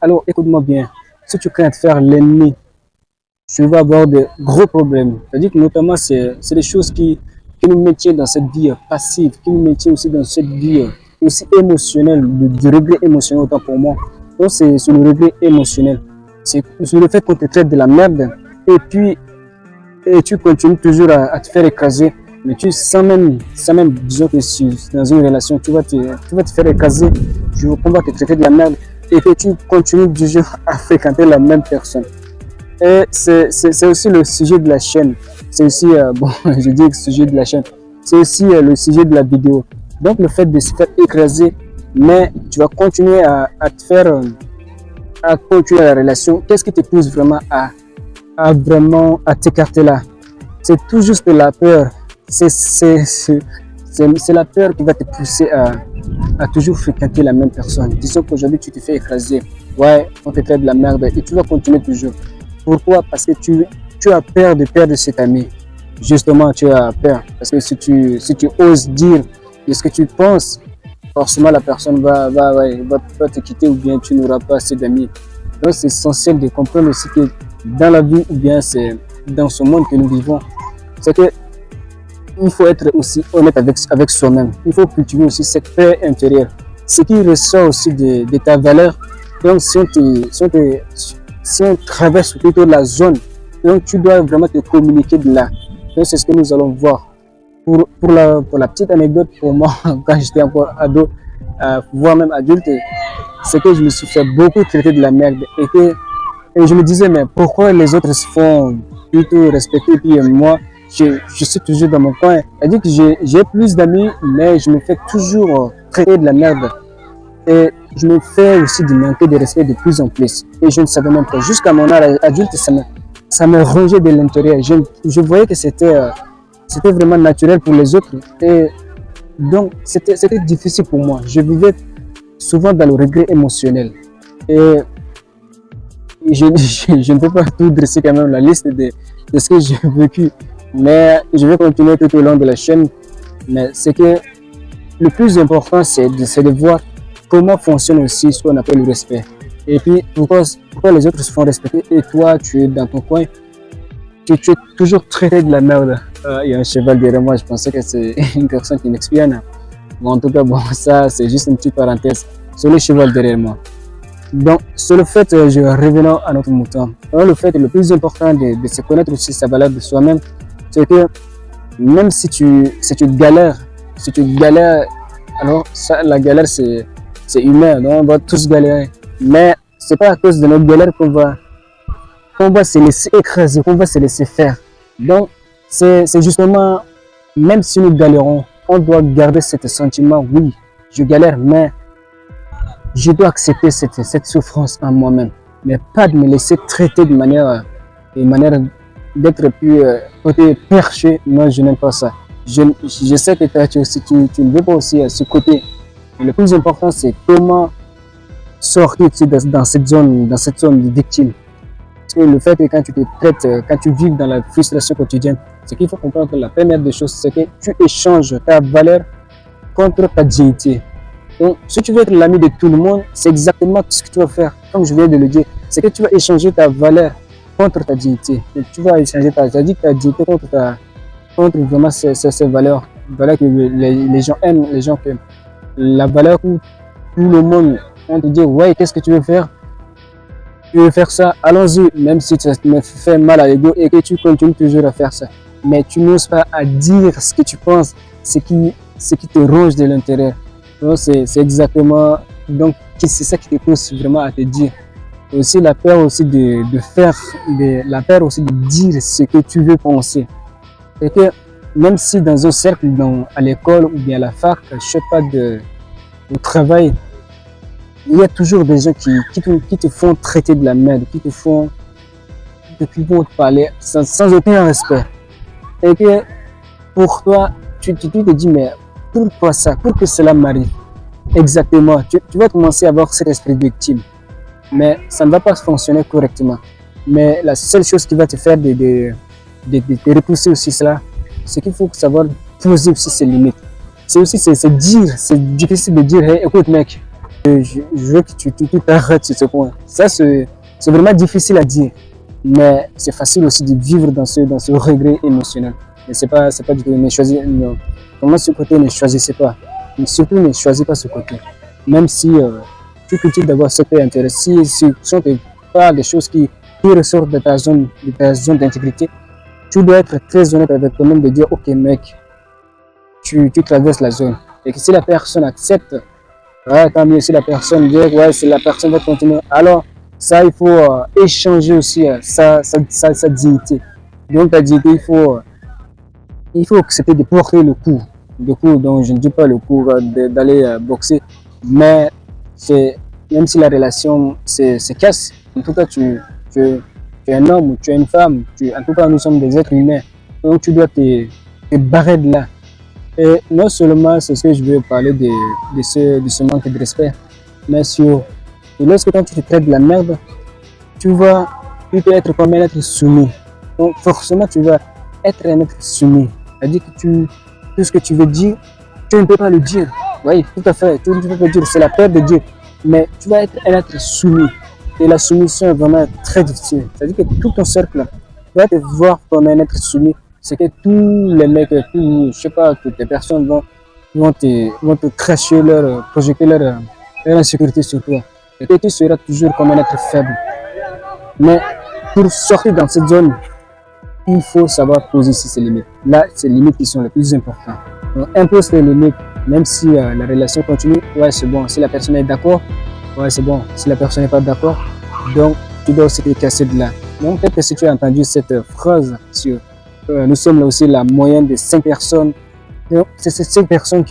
Alors écoute-moi bien, si tu crains de faire l'ennemi, tu vas avoir de gros problèmes. C'est-à-dire que notamment, c'est des choses qui nous maintiennent dans cette vie passive, qui nous maintiennent aussi dans cette vie aussi émotionnelle, du regret émotionnel autant pour moi. Donc c'est le regret émotionnel. C'est le fait qu'on te traite de la merde et puis et tu continues toujours à te faire écraser. Mais tu sans même, disons que dans une relation, tu vas te faire écraser, on va te traiter de la merde et que tu continues toujours à fréquenter la même personne. Et c'est aussi le sujet de la chaîne. C'est aussi, bon, je dis le sujet de la chaîne. C'est aussi le sujet de la vidéo. Donc, le fait de se faire écraser, mais tu vas continuer à te faire, à continuer la relation. Qu'est-ce qui te pousse vraiment à t'écarter là? C'est tout juste la peur. C'est la peur qui va te pousser à toujours fréquenter la même personne. Disons qu'aujourd'hui, tu te fais écraser. Ouais, on te traite de la merde et tu vas continuer toujours. Pourquoi? Parce que tu as peur de perdre cet ami. Justement, tu as peur. Parce que si tu oses dire ce que tu penses, forcément la personne va te quitter ou bien tu n'auras pas assez d'amis. Donc c'est essentiel de comprendre aussi que dans la vie ou bien c'est dans ce monde que nous vivons, c'est que il faut être aussi honnête avec soi-même. Il faut cultiver aussi cette paix intérieure. Ce qui ressort aussi de ta valeur. Donc si on traverse plutôt la zone, donc tu dois vraiment te communiquer de là. Donc c'est ce que nous allons voir. Pour la petite anecdote, pour moi, quand j'étais encore ado, voire même adulte, c'est que je me suis fait beaucoup traiter de la merde et je me disais, mais pourquoi les autres se font plutôt respecter, puis moi, je suis toujours dans mon coin. C'est-à-dire que j'ai plus d'amis, mais je me fais toujours traiter de la merde. Et je me fais aussi du manquer de respect de plus en plus. Et je ne savais même pas. Jusqu'à mon âge adulte, ça me rongeait de l'intérieur. Je voyais que c'était vraiment naturel pour les autres. Et donc, c'était difficile pour moi. Je vivais souvent dans le regret émotionnel. Et je ne peux pas tout dresser quand même la liste de ce que j'ai vécu. Mais je vais continuer tout au long de la chaîne. Mais c'est que le plus important, c'est de voir comment fonctionne aussi ce qu'on appelle le respect. Et puis, pourquoi les autres se font respecter et toi, tu es dans ton coin, tu es toujours traité de la merde. Il y a un cheval derrière moi, je pensais que c'est une personne qui m'expionne. Mais en tout cas, bon, ça, c'est juste une petite parenthèse sur le cheval derrière moi. Donc, sur le fait, revenons à notre mouton. Alors, le fait le plus important de se connaître aussi sa valeur de soi-même, c'est que même si tu galères, alors ça, la galère, c'est humain, donc on va tous galérer. Mais c'est pas à cause de notre galère qu'on va se laisser écraser, qu'on va se laisser faire. Donc, c'est justement, même si nous galérons, on doit garder ce sentiment, oui, je galère, mais je dois accepter cette souffrance en moi-même. Mais pas de me laisser traiter de manière d'être plus perché. Non, je n'aime pas ça. Je sais que toi, tu ne veux pas aussi ce côté. Mais le plus important, c'est comment sortir dans cette zone de victime. Parce que le fait que quand tu te traites, quand tu vis dans la frustration quotidienne, c'est qu'il faut comprendre que la première des choses, c'est que tu échanges ta valeur contre ta dignité. Donc, si tu veux être l'ami de tout le monde, c'est exactement ce que tu vas faire. Comme je viens de le dire, c'est que tu vas échanger ta valeur contre ta dignité. Et tu vas échanger ta dignité contre vraiment ces valeurs que les gens aiment, les gens que la valeur où tout le monde on te dit ouais, qu'est-ce que tu veux faire? Tu veux faire ça, allons-y, même si ça me fait mal à l'ego et que tu continues toujours à faire ça. Mais tu n'oses pas à dire ce que tu penses, ce qui te ronge de l'intérieur. Donc c'est exactement, donc c'est ça qui te pousse vraiment à te dire. Et aussi la peur aussi la peur aussi de dire ce que tu veux penser. Et que même si dans un cercle, à l'école ou bien à la fac, je sais pas, au travail, il y a toujours des gens qui te font traiter de la merde, qui vont te parler sans aucun respect. Et que pour toi, tu te dis, mais pourquoi ça? Pour que cela m'arrive? Exactement. Tu vas commencer à avoir cet esprit de victime. Mais ça ne va pas fonctionner correctement. Mais la seule chose qui va te faire de repousser aussi cela, c'est qu'il faut savoir poser aussi ses limites. C'est difficile de dire, hey, écoute mec, je veux que tu t'arrêtes sur ce point. Ça, c'est vraiment difficile à dire. Mais c'est facile aussi de vivre dans ce regret émotionnel. Mais c'est pas du tout, ne choisir, non. Vraiment, ce côté, ne choisissez pas. Mais surtout, ne choisis pas ce côté. Même si tu cultives d'abord ce qui t'intéresse, si ce sont pas des choses qui ressortent de ta zone d'intégrité, tu dois être très honnête avec toi-même de dire, ok mec, tu traverses la zone. Et que si la personne accepte, ouais, tant mieux. Si la personne dit, ouais, si la personne va continuer, alors ça, il faut échanger aussi sa dignité. Donc, ta dignité, il faut accepter de porter le coup. Le coup, donc je ne dis pas le coup d'aller boxer, mais même si la relation se casse, en tout cas, tu es un homme ou tu es une femme, en tout cas, nous sommes des êtres humains. Donc, tu dois te barrer de là. Et non seulement c'est ce que je veux parler de ce manque de respect, mais lorsque quand tu te traites de la merde, tu peux être comme un être soumis. Donc forcément tu vas être un être soumis. C'est-à-dire que tout ce que tu veux dire, tu ne peux pas le dire. Oui, tout à fait, tu ne peux pas le dire, c'est la peur de dire. Mais tu vas être un être soumis. Et la soumission est vraiment très difficile. C'est-à-dire que tout ton cercle va te voir comme un être soumis. C'est que tous les mecs, je sais pas, toutes les personnes vont te cracher projeter leur insécurité sur toi. Et que tu seras toujours comme un être faible. Mais pour sortir dans cette zone, il faut savoir poser ses limites. Là, ces limites qui sont les plus importantes. Donc, impose tes limites, même si la relation continue, ouais, c'est bon. Si la personne est d'accord, ouais, c'est bon. Si la personne n'est pas d'accord, donc tu dois aussi te casser de là. Donc, peut-être que si tu as entendu cette phrase sur nous sommes là aussi la moyenne de 5 personnes. C'est ces 5 personnes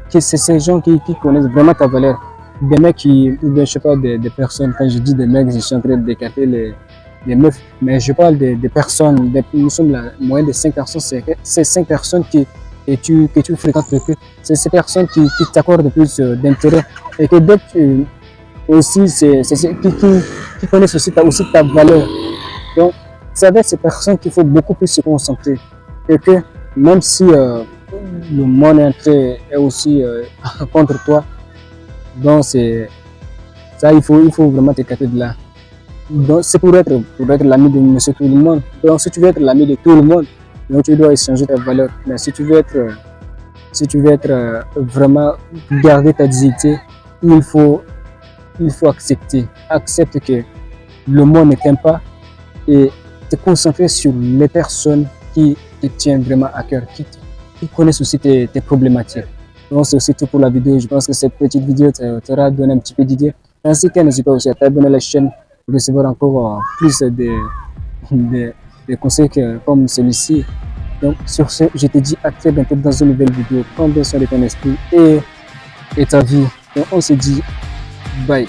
c'est ces gens qui connaissent vraiment ta valeur. Des mecs je sais pas, des personnes, quand je dis des mecs, je suis en train de décaper les meufs, mais je parle des personnes, nous sommes la moyenne de 5 personnes, c'est ces 5 personnes que tu fréquentes le plus, c'est ces personnes qui t'accordent le plus d'intérêt et que d'autres aussi, c'est qui connaissent aussi ta valeur. Donc, c'est avec ces personnes qu'il faut beaucoup plus se concentrer. Et que même si le monde est aussi contre toi, donc ça, il faut vraiment t'écarter de là. Donc, c'est pour être l'ami de monsieur tout le monde. Donc, si tu veux être l'ami de tout le monde, donc tu dois échanger ta valeur. Mais si tu veux être vraiment garder ta dignité, il faut accepter. Accepte que le monde ne t'aime pas et te concentrer sur les personnes qui te tiennent vraiment à cœur, qui connaissent aussi tes problématiques. Donc c'est aussi tout pour la vidéo. Je pense que cette petite vidéo t'aura donné un petit peu d'idées. Ainsi que n'hésite pas aussi à t'abonner à la chaîne pour recevoir encore plus de conseils comme celui-ci. Donc sur ce, je te dis à très bientôt dans une nouvelle vidéo. Prends bien soin de ton esprit et ta vie. Donc on se dit bye.